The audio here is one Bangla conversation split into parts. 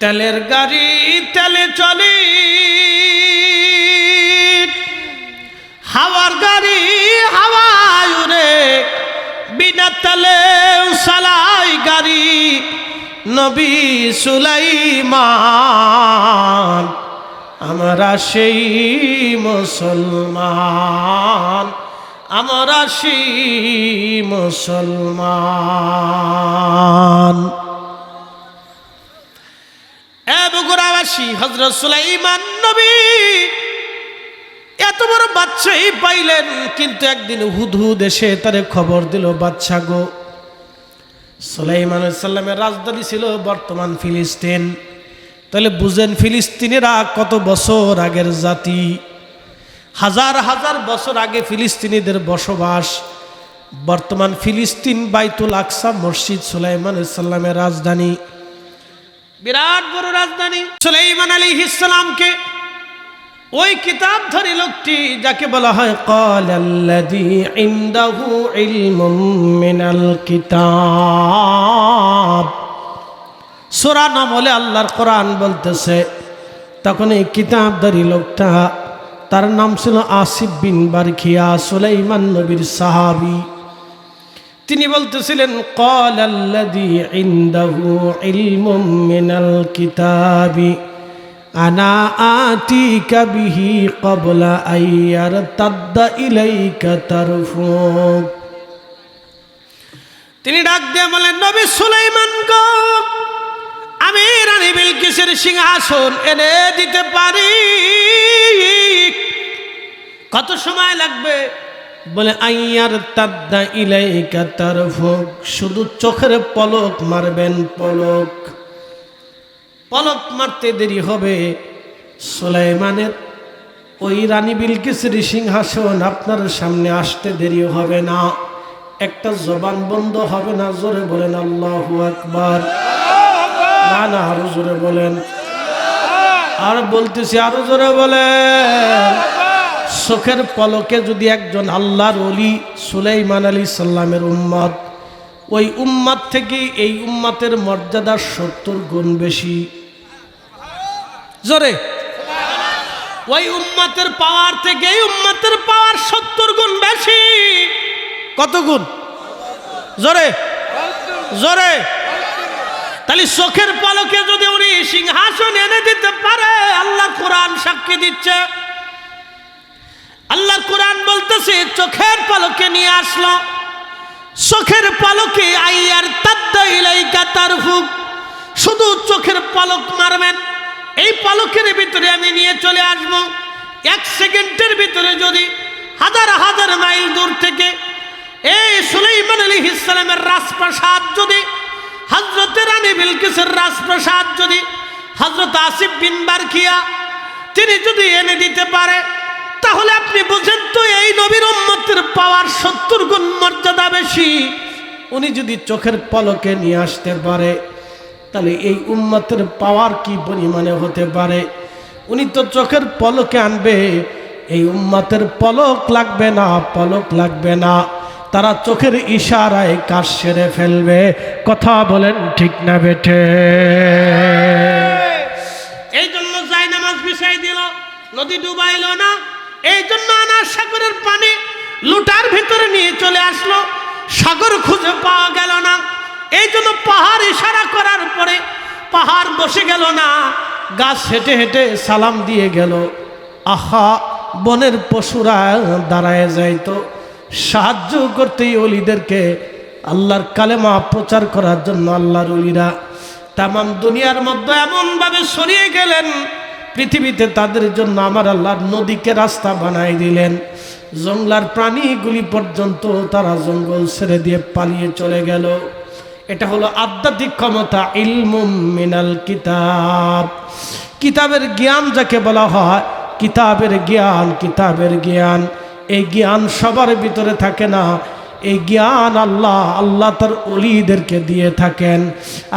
তেলের গাড়ি তেলে চলে, হাওয়ার গাড়ি হাওয়ায় উড়ে, বিনা তেলে চালাই গাড়ি নবী সুলাইমান। আমরা সেই মুসলমান, আমরা সেই মুসলমান। বগুড়াবাসী হযরত সুলাইমান নবী এত বড় বাচ্চাই পাইলেন, কিন্তু একদিন হুদহুদ এসে তারে খবর দিল, বাচ্চা গো, সুলাইমান আলাইহিস সালামের রাজধানী ছিল বর্তমান ফিলিস্তিন। তাহলে বুঝেন ফিলিস্তিনিরা কত বছর আগের জাতি, হাজার হাজার বছর আগে ফিলিস্তিনিদের বসবাস। বর্তমান ফিলিস্তিন বাইতুল আকসা মসজিদ সুলাইমান আলাইহিস সালামের রাজধানী, বিরাট বড় রাজধানী। সুলাইমান আলাইহিস সালামকে ওই কিতাবধারী লোকটি যাকে বলা হয় ক্বালাল্লাযী ইনদাহু ইলমুম মিনাল কিতাব, সূরা নামলে আল্লাহর কোরআন বলতেছে, তখন এই কিতাবধারী লোকটা তার নাম ছিল আসিফ বিন বারখিয়া, সুলাইমান নবীর সাহাবী। তিনি বলতেছিলেন ক্বালাল্লাযী ইনদাহু ইলমুম মিনাল কিতাবি আনা আতিকা বিহি ক্বাবলা আইয়ারতাদ্দা ইলাইকা তারফুক। তিনি ডাক দিয়ে বলেন, নবী সুলাইমান গো, আমি রানী বিলকিসের সিংহাসন এনে দিতে পারি, কত সময় লাগবে? বলে আইয়ারতাদ্দা ইলাইকা তারফুক, শুধু চোখের পলক মারবেন, পলক পলক মারতে দেরি হবে। সুলাইমানের ওই রানী বিলকিসের সিংহাসন আপনার সামনে আসতে দেরি হবে না, একটা জবান বন্ধ হবে না। জোরে বলেন আল্লাহু আকবার। না না, আরো জোরে বলেন। আর বলতেছি, আরো জোরে বলেন। চোখের পলকে যদি একজন আল্লাহর ওলি সুলাইমান আলাইহিস সালামের উম্মত, ওই উম্মত থেকে এই উম্মতের মর্যাদা 70 গুণ বেশি। জোরে, ওই উম্মতের পাওয়ার থেকে এই উম্মতের পাওয়ার 70 গুণ বেশি। কত গুণ? জোরে জোরে। তাহলে চোখের পলকে যদি উনি সিংহাসন এনে দিতে পারে, আল্লাহ কোরআন সাক্ষী দিচ্ছে। আল্লাহ কোরআন বলতেছে চোখের পলকে নিয়ে আসলো, চোখের পলকে আইয়ারতাদ্দা ইলাইকা তারফুক, শুধু চোখের পলক মারবেন, এই পলকের ভিতরে আমি নিয়ে চলে আসব। 1 সেকেন্ডের ভিতরে যদি হাজার হাজার মাইল দূর থেকে এই সুলাইমান আলাইহিস সালামের রাজপ্রাসাদ, যদি হযরত রানী বিলকিসের রাজপ্রাসাদ, যদি হযরত আসিফ বিন বারখিয়া তিনি যদি এনে দিতে পারে, তাহলে আপনি বুঝেন তো এই নবীর উম্মতের পাওয়ার 70 গুণ মর্যাদা বেশি। উনি যদি চোখের পলকে নিয়ে আসতে পারে, তাহলে এই উম্মতের পাওয়ার কি পরিমাণে হতে পারে। উনি তো চোখের পলকে আনবে, এই উম্মতের পলক লাগবে না, পলক লাগবে না, তারা চোখের ইশারায় কাজ সেরে ফেলবে। কথা বলেন ঠিক না বেঠে? এই জন্য জায়নামাজ বিছাই দিল, নদী ডুবাইল না, এই জন্য আনার সাগরের পানি লুটার ভিতরে নিয়ে চলে আসলো, সাগর খুঁজে পাওয়া গেল না। এই জন্য পাহাড় ইশারা করার পরে পাহাড় বসে গেল না, গাছ হেঁটে হেঁটে সালাম দিয়ে গেল। আহা, বনের পশুরা দাঁড়ায় যাইতো সাহায্য করতেই ওলিদেরকে, আল্লাহর কালেমা প্রচার করার জন্য আল্লাহর ওলিরা তামাম দুনিয়ার মধ্যে এমনভাবে ছড়িয়ে গেলেন, পৃথিবীতে তাদের জন্য আমার আল্লাহর নদীকে রাস্তা বানাই দিলেন। জঙ্গলার প্রাণীগুলি পর্যন্ত তারা জঙ্গল ছেড়ে দিয়ে পালিয়ে চলে গেল। এটা হলো আধ্যাত্মিক ক্ষমতা, ইলমুম মিনাল কিতাব। কিতাবের জ্ঞান যাকে বলা হয়, কিতাবের জ্ঞান, কিতাবের জ্ঞান, এই জ্ঞান সবার ভিতরে থাকে না। এই জ্ঞান আল্লাহ তার ওলিদেরকে দিয়ে থাকেন,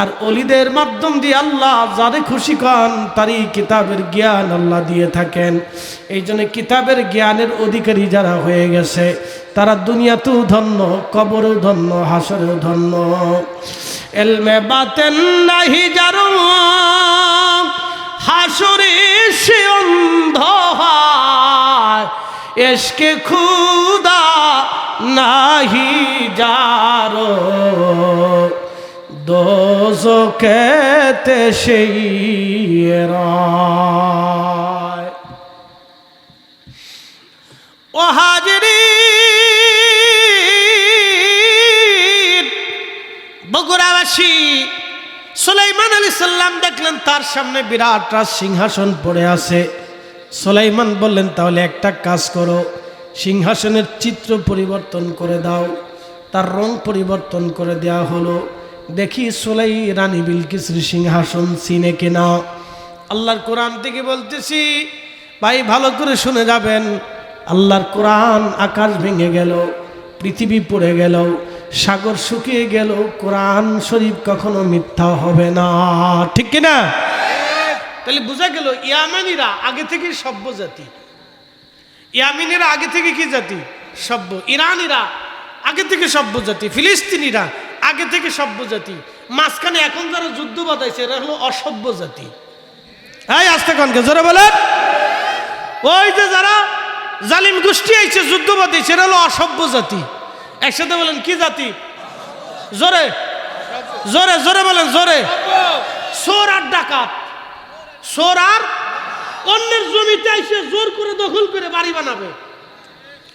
আর ওলিদের মাধ্যম দিয়ে আল্লাহ যারে খুশি করেন তারই কিতাবের জ্ঞান আল্লাহ দিয়ে থাকেন। এই জন্য কিতাবের জ্ঞানের অধিকারী যারা হয়ে গেছে, তারা দুনিয়াতেও ধন্য, কবরেও ধন্য, হাসরেও ধন্য। এলমে বাতেন নাহি জারু এশকে খুদা নাহি যারো দোজখেতে সেই রায়। ও হাজরিন, বগুড়াবাসী সুলাইমান আলাইহিস সালাম দেখলেন তার সামনে বিরাট রাজ সিংহাসন পড়ে আছে। সুলাইমান বললেন, তাহলে একটা কাজ করো, সিংহাসনের চিত্র পরিবর্তন করে দাও। তার রং পরিবর্তন করে দেওয়া হলো। দেখি রানী বিলকিসের সিংহাসন চিনে কিনা। আল্লাহর কোরআন থেকে বলতেছি ভাই, ভালো করে শুনে যাবেন। আল্লাহর কোরআন, আকাশ ভেঙে গেল, পৃথিবী পড়ে গেল, সাগর শুকিয়ে গেল, কোরআন শরীফ কখনো মিথ্যা হবে না, ঠিক কিনা? তাহলে বোঝা গেল ইয়ামানিরা আগে থেকে সভ্য জাতি। ইয়ামিনীরা আগে থেকে কি জাতি? সভ্য। ইরানিরা আগে থেকে সভ্য জাতি। ফিলিস্তিনিরা আগে থেকে সভ্য জাতি। মাঝখানে এখন যারা যুদ্ধ বাঁধাইছে এরা হলো অসভ্য জাতি। এই আস্তে কনকে জোরে বলেন। ওই যে যারা জালিম গোষ্ঠী আইছে যুদ্ধ বাঁধাইছে এরা হলো অসভ্য জাতি। একসাথে বলেন কি জাতি? জোরে জোরে জোরে বলেন, জোরে। চোর আর ডাকাত। চোর আর অন্যের জমিতে আইসে জোর করে দখল করে বাড়ি বানাবে,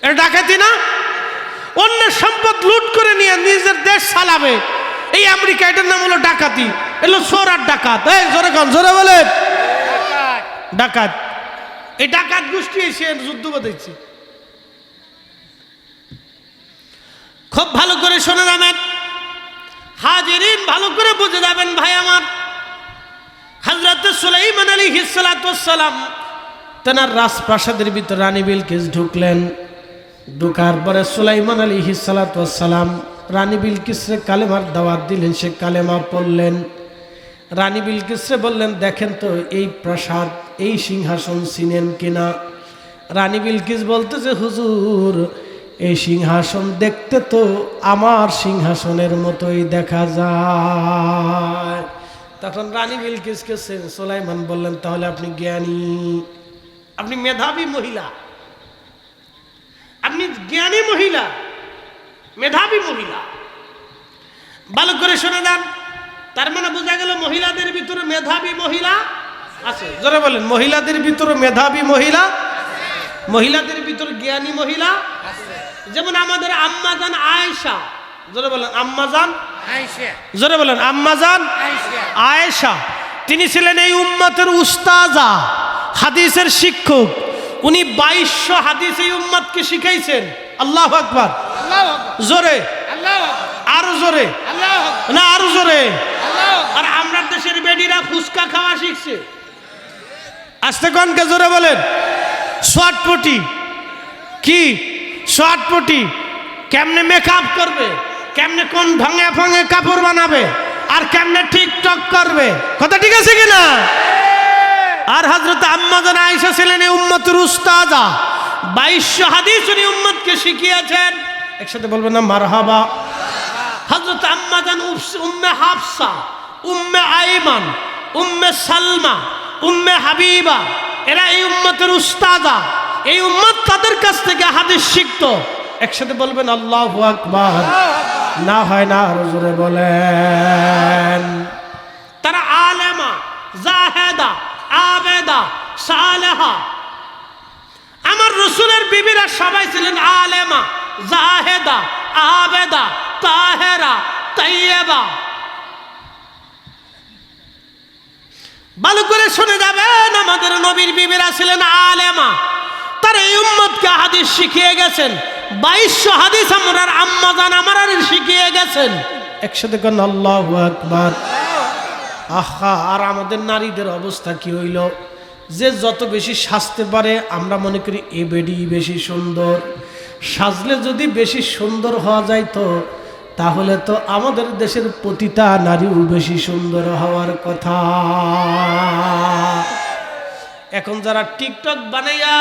এটা ডাকাতি না? অন্যের সম্পদ লুট করে নিয়ে নিজের দেশ চালাবে, এই আমেরিকা, এটার নাম হলো ডাকাতি। এলো চোর আর ডাকাত। এই জোরে কন, জোরে বলেন ডাকাত। এই ডাকাত গোষ্ঠী এসে যুদ্ধ বাঁধাইছে। খুব ভালো করে শুনে যাবেন হাজিরিন, ভালো করে বুঝে যাবেন ভাই আমার। হযরত সুলাইমান আলাইহিস সালাতু ওয়াস সালাম তেনার রাজপ্রাসাদের ভিতর রানী বিলকিস ঢুকলেন। ঢুকার পরে সুলাইমান আলাইহিস সালাতু ওয়াস সালাম রানী বিলকিসকে কালেমার দাওয়াত দিলেন। সে কালেমা পড়লেন। রানী বিলকিসকে বললেন, দেখেন তো এই প্রাসাদ, এই সিংহাসন চিনেন কিনা? রানী বিলকিস বলতেছে, হুজুর এই সিংহাসন দেখতে তো আমার সিংহাসনের মতোই দেখা যায়। তখন রানী বিলকিসকে সুলাইমান বললেন, তাহলে আপনি জ্ঞানী, আপনি মেধাবী মহিলা, আপনি জ্ঞানী মহিলা, মেধাবী মহিলা। ভালো করে শুনে যান। তার মানে বোঝা গেল মহিলাদের ভিতরে মেধাবী মহিলা আছে। জোরে বলেন, মহিলাদের ভিতরে মেধাবী মহিলা, মহিলাদের ভিতরে জ্ঞানী মহিলা আছে। যেমন আমাদের আম্মাজান আয়েশা। জোরে বলেন আম্মাজান আয়েশা। জোরে বলেন আম্মাজান আয়েশা। তিনি ছিলেন এই উম্মতের উস্তাজা, হাদিসের শিক্ষক। উনি 2200 হাদিস এই উম্মতকে শিখাইছেন। আল্লাহু আকবার। জোরে আরো জোরে, না আরো জোরে। আর আমরা দেশের বেডিরা ফুচকা খাওয়া শিখছে। আস্তে কনকে জোরে বলেন। শর্টপটি কি? শর্টপটি কেমনে মেকআপ করবে, কেমনে কোন ভাঙে ভাঙে কাপড় বানাবে, আর কেমনে টিকটক করবে। কথা ঠিক আছে কিনা? আর হযরত আম্মাজান আয়েশা ছিলেন এই উম্মতের উস্তাজা। 2200 হাদিস উনি উম্মতকে শিখিয়েছেন। একসাথে বলবেন না মারহাবা। হযরত আম্মাজান উম্মে হাফসা, উম্মে আইমান, উম্মে সালমা, উম্মে হাবিবা, এরা এই উম্মতের উস্তাজা। এই উম্মত তাদের কাছ থেকে হাদিস শিখতো। একসাথে বলবেন আল্লাহু আকবার। না হয় না, আরো জোরে বলেন। তারা আলেমা, জাহেদা, আবেদা, সালেহা। আমার রাসূলের বিবিরা সবাই ছিলেন আলেমা, জাহেদা, আবেদা, তাহেরা, তাইয়্যিবা। ভালো করে শুনে যাবেন, আমাদের নবীর বিবিরা ছিলেন আলেমা। তারা এই উম্মতকে হাদিস শিখিয়ে গেছেন। 2200 হাদিস আমরার আম্মাজান আমাদের শিখিয়ে গেছেন। একসাথে কোন আল্লাহু আকবার। আহা, আর আমাদের নারীদের অবস্থা কি হইল? যে যত বেশি সাজতে পারে আমরা মনে করি এ বেডি বেশি সুন্দর। সাজলে যদি বেশি সুন্দর হওয়া যায় তো তাহলে তো আমাদের দেশের প্রতিটা নারীও বেশি সুন্দর হওয়ার কথা। এখন যারা টিকটক বানাইয়া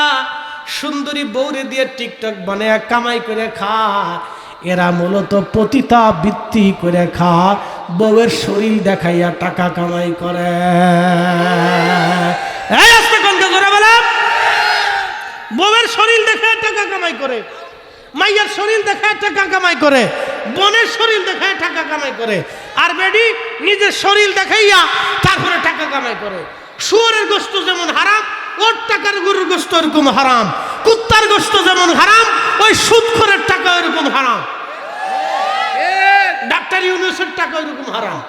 সুন্দরী বউরে দিয়ে টিকটক বানাইয়া কামাই করে খায়, এরা মূলত পতিতা বৃত্তি করে খায়, বউয়ের শরীর দেখাইয়া টাকা কামাই করে। বউয়ের শরীর দেখে টাকা কামাই করে, মাইয়ার শরীর দেখে টাকা কামাই করে, বোনের শরীর দেখে টাকা কামাই করে, আর বেডি নিজের শরীর দেখাইয়া তারপরে টাকা কামাই করে। শুয়োরের গোশত যেমন হারাম, ওর টাকার গরুর গোশত এরকম হারাম। কুত্তার গোশত যেমন হারাম, ওই সুদখোরের টাকা এরকম হারাম। ডাক্তার ইউনুসের টাকা এরকম হারাম।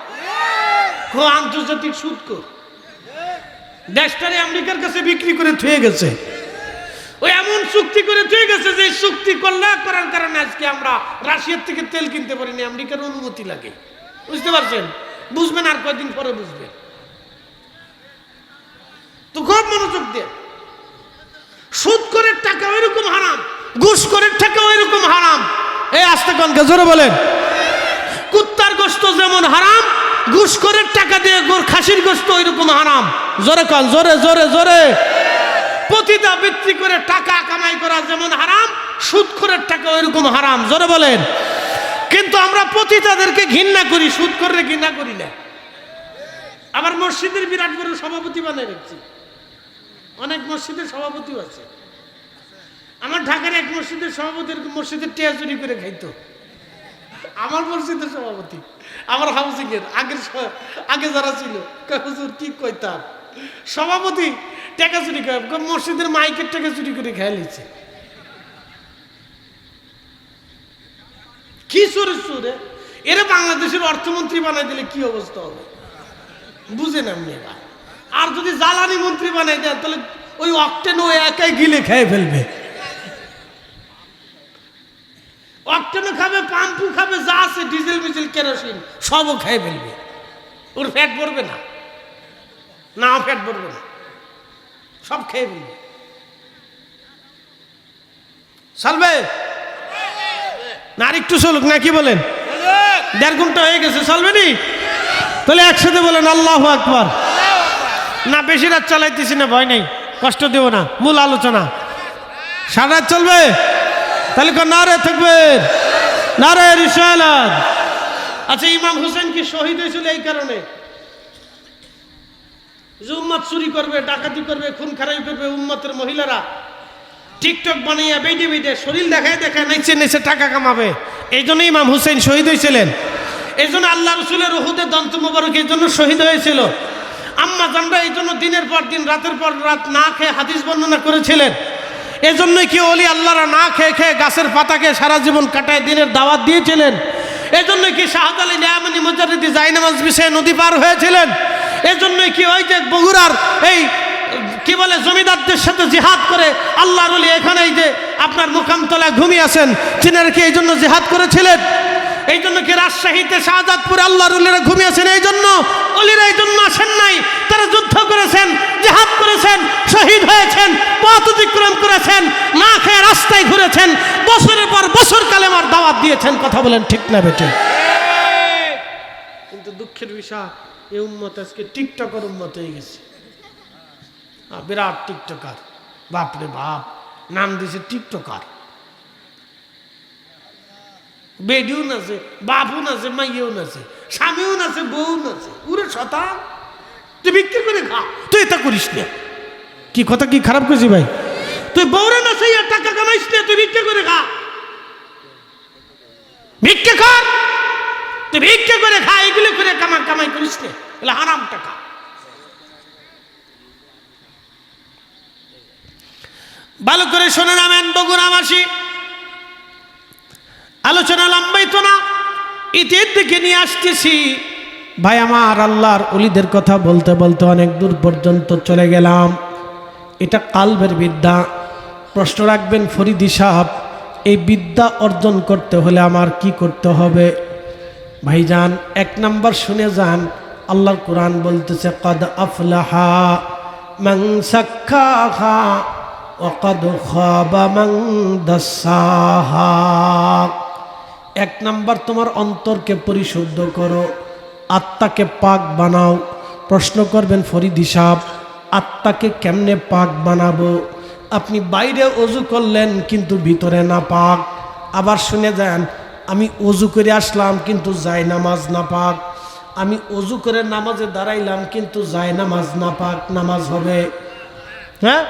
আন্তর্জাতিক সুদখোর, দেশটারে আমেরিকার কাছে বিক্রি করে থুয়ে গেছে। ওই এমন চুক্তি করে থুয়ে গেছে যে চুক্তি করার কারণে আজকে আমরা রাশিয়ার থেকে তেল কিনতে পারিনি, আমেরিকার অনুমতি লাগে। বুঝতে পারছেন? বুঝবেন আর কয়েকদিন পরে বুঝবেন। তো খুব মনোযোগ দিয়ে, সুদখোরের টাকা ওইরকম হারাম, ঘুষখোরের টাকা ওইরকম হারাম। এই আস্তে কনকে জোরে বলেন। কুত্তার গোশত যেমন হারাম, ঘুষখোরের টাকা দিয়ে খাসির গোশত ওইরকম হারাম। জোরে কন, জোরে জোরে জোরে। পতিতা বিক্রি করে টাকা কামাই করা যেমন হারাম, সুদখোরের টাকা ওইরকম হারাম। জোরে বলেন। কিন্তু আমরা পতিতাদেরকে ঘৃণা করি, সুদখোররে ঘৃণা করি না। আবার মসজিদের বিরাট বড় সভাপতি বানিয়ে রাখছি, অনেক মসজিদের সভাপতিও আছে। আমার ঢাকার এক মসজিদের সভাপতি মসজিদের টিয়া চুরি করে খাইতো। আমার মসজিদের সভাপতি, আমার হাউসিং এর আগে যারা ছিল, হুজুর কি কইতাম, সভাপতি টাকা চুরি করে, মসজিদের মাইকের টাকা চুরি করে খেয়ে নিচ্ছে। কি চোরে চোরে, এরা বাংলাদেশের অর্থমন্ত্রী বানাই দিলে কি অবস্থা হবে বুঝেন আপনি। আর যদি জ্বালানি মন্ত্রী বানাই দেন তাহলে ওই অক্টেন ও একাই গিলে খেয়ে ফেলবে। অক্টেনও খাবে, পাম্পু খাবে, যা আছে ডিজেল মিজেল কেরোসিন সবও খেয়ে ফেলবে। ওর ফ্যাট পড়বে না, না ফ্যাট পড়বে না, সব খেয়ে ফেলবে। চলবে না? আর একটু চলুক না, কি বলেন? 1.5 ঘন্টা হয়ে গেছে, চলবে নি? তাহলে একসাথে বলেন আল্লাহু আকবার। না বেশি রাত চালাইতেছি না, ভয় নেই, কষ্ট দেব না। মূল আলোচনা সারা রাত চলবে। তাহলে নারে থাকবে, নারে রিসালাত। আচ্ছা, ইমাম হোসেন কি শহীদ হয়েছিল এই কারণে যে উম্মত চুরি করবে, ডাকাতি করবে, খুন খারাপি করবে, উম্মতের মহিলারা টিকটক বানিয়ে বেঁধে বেঁধে শরীর দেখায় দেখায় নেচে নেচে টাকা কামাবে, এই জন্য ইমাম হুসেন শহীদ হয়েছিলেন। এই জন্য আল্লাহ রসুলের উহুদের দন্ত মোবারক এই জন্য শহীদ হয়েছিল। আম্মা জানরা এই জন্য দিনের পর দিন রাতের পর রাত না খেয়ে হাদিস বর্ণনা করেছিলেন। এজন্যই কি ওলি আল্লাহরা না খেয়ে খেয়ে গাছের পাতাকে সারা জীবন কাটায় দিনের দাওয়াত দিয়েছিলেন। এজন্যই কি শাহাদ আলী নিয়ামনি মুজারিদি জায়নামাজ বিষয়ে নদী পার হয়েছিলেন। এজন্যই কি ওই যে বগুড়ার এই কি বলে জমিদারদের সাথে জিহাদ করে আল্লাহর ওলি এখানে এই যে আপনার মুকামতলায় ঘুমিয়ে আছেন, তিনারা কি এই জন্য জিহাদ করেছিলেন। এই জন্য কি রাজশাহীতে শাহজাদপুরে আল্লাহর ওলিরা ঘুমিয়েছেন, এই জন্য ওলিরা এই জন্য আসেন নাই। তারা যুদ্ধ করেছেন, জিহাদ করেছেন, শহীদ হয়েছেন, পথ অতিক্রম করেছেন, না খেয়ে রাস্তায় ঘুরেছেন, বছরের পর বছর কালেমার দাওয়াত দিয়েছেন। কথা বলেন ঠিক না বেটে? কিন্তু দুঃখের বিষয়, এই উম্মত আজকে টিকটকার উম্মত হয়ে গেছে। বিরাট টিকটকার, বাপরে বাপ, নাম দিয়েছে টিকটকার। বেডিও নাচে, বাপও নাচে, মাইয়েও নাচে, স্বামীও নাচে, বউ নাচে। উরে শতান, তুই বিক্রি করে খা, তুই এটা করিস না। কি কথা, কি খারাপ করছি ভাই? তুই বউরে নাচে টাকা কামাইস না, তুই ভিক্ষা করে খা, ভিক্ষা কর, তুই ভিক্ষা করে খা, এগুলো করে কামাই করিস না, এগুলো হারাম টাকা। ভালো করে শোনে নামেন বগুড়াবাসী, আলোচনা লম্বাই তো না, ঈদের দিকে নিয়ে আসতেছি। ভাই আমার, আল্লাহর ওলিদের কথা বলতে বলতে অনেক দূর পর্যন্ত চলে গেলাম। এটা কালবের বিদ্যা। প্রশ্ন রাখবেন ফরিদি সাহেব, এই বিদ্যা অর্জন করতে হলে আমার কি করতে হবে? ভাইজান, 1 নাম্বার শুনে যান। আল্লাহর কোরআন বলতেছে, কদ আফলাহা মান সাক্কাহা ওয়া কদ খাবা মান দাসাহা। 1 নাম্বার, তোমার অন্তরকে পরিশুদ্ধ করো, আত্মাকে পাক বানাও। প্রশ্ন করবেন ফরিদি সাহেব, আত্মাকে কেমনে পাক বানাবো? আপনি বাইরে ওযু করলেন কিন্তু ভিতরে না পাক। আবার শুনে যান, আমি ওযু করে আসলাম কিন্তু জায়নামাজ না পাক। আমি ওযু করে নামাজে দাঁড়াইলাম কিন্তু জায়নামাজ না পাক, নামাজ হবে? হ্যাঁ,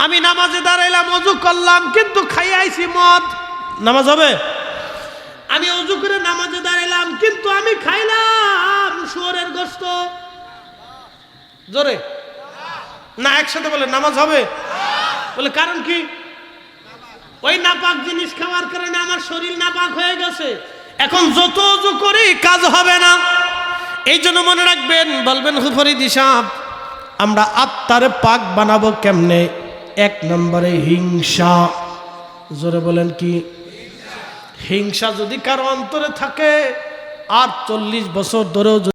আমি নামাজে দাঁড়াইলাম, ওযু করলাম, কিন্তু খাই আইছি মদ, নামাজ হবে? আমি ওযু করে নামাজে দাঁড়াইলাম, কিন্তু আমি খাইলাম শুয়োরের গোশত, জোরে না একসাথে বলে নামাজ হবে? বলে কারণ কি? ওই নাপাক জিনিস খাওয়ার কারণে আমার শরীর নাপাক হয়ে গেছে, এখন যত ওযু করি কাজ হবে না। এই জন্য মনে রাখবেন, বলবেন ফরিদি সাহেব আমরা আত্মারে পাক বানাবো কেমনে? এক নম্বরে হিংসা, জোরে বলেন কি? হিংসা যদি কারো অন্তরে থাকে আর 40 বছর ধরেও